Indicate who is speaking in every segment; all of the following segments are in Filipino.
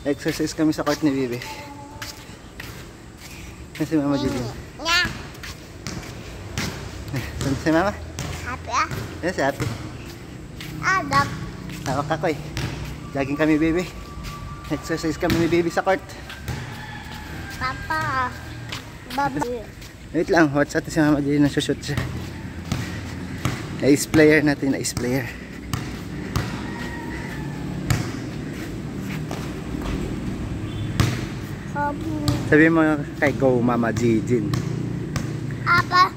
Speaker 1: Exercise kami sa court ni Bibi. Kasi Mama Julie. Saan si Mama?
Speaker 2: Happy ah?
Speaker 1: Yes, happy.
Speaker 2: Dog.
Speaker 1: Tawag ako eh. Jogging kami, Bibi. Exercise kami ni Bibi sa court.
Speaker 2: Papa. Baby.
Speaker 1: Wait lang, what's at si Mama Julie nasushoot siya. Ace player natin, ace player. Sabi mo kay Go Mama Jijin.
Speaker 2: Apa,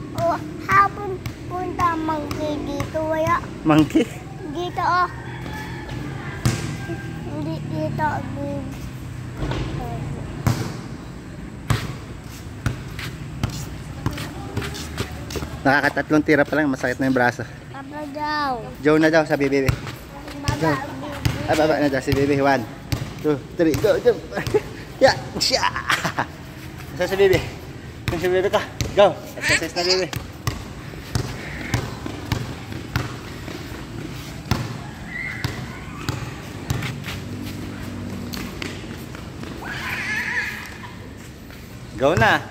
Speaker 2: hapon punta monkey dito wala.
Speaker 1: Monkey?
Speaker 2: Dito oh. Hindi dito.
Speaker 1: Nakakatatlong tira pa lang, masakit na yung braso.
Speaker 2: Papa daw.
Speaker 1: Joe na daw, sabi Bibi.
Speaker 2: Baba.
Speaker 1: Ay, baba na daw si Bibi. 1, 2, 3, go, jump. Yeah, siya. Asa si Bibi? Kung si Bibi ka, go. Exercise na Bibi. Go na.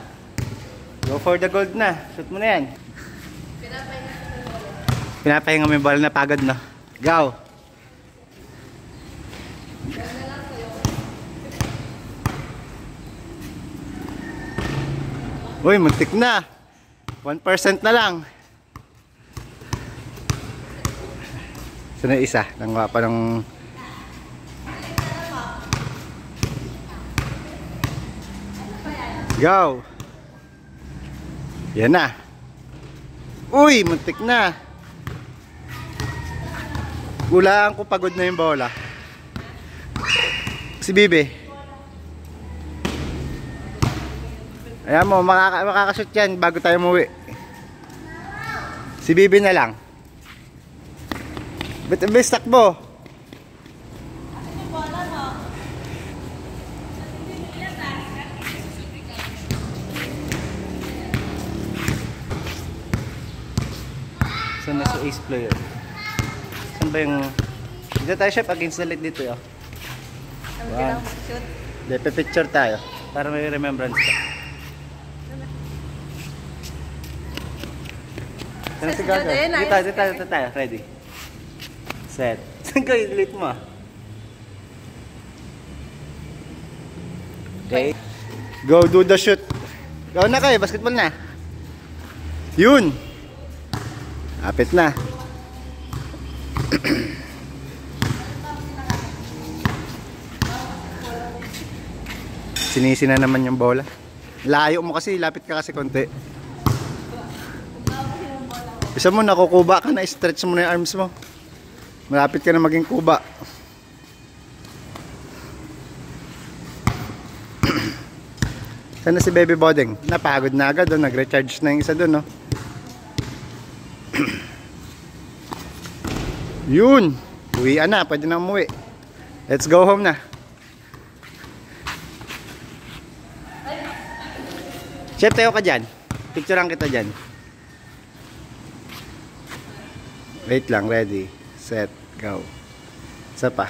Speaker 1: Go for the gold na. Shoot mo na yan. Pinapahinga mo yung ball na pagod, no? Go! Uy, muntik na! 1% na lang. Saan yung isa? Nangwa pa ng... Go! Yan na. Uy, muntik na. Gulaan ko, pagod na yung bola. Si Bibi. Ayan mo, makakashoot yan bago tayo umuwi. Si Bibi na lang. Bilis takbo. Saan na si ace player? Saan ba yung... Dito tayo, chef, against the light dito yun. Wow. Dito picture tayo para may remembrance ka. Saan na si Gaga? Dito tayo. Ready? Set. Saan ka yung light mo? Okay. Go do the shoot. Go na kayo, basketball na. Yun! Apit na. Sinisi na naman yung bola. Layo mo kasi, lapit ka kasi konti. Isa mo, nakukuba ka na, stretch mo na yung arms mo. Malapit ka na maging kuba. Saan na si Baby Bodeng? Napagod na agad, oh. Nag-recharge na yung isa doon, no? Yun! Uwian na, pwede na umuwi. Let's go home na. Chef, tayo ka dyan. Picturean kita dyan. Wait lang, ready, set, go. Isa pa.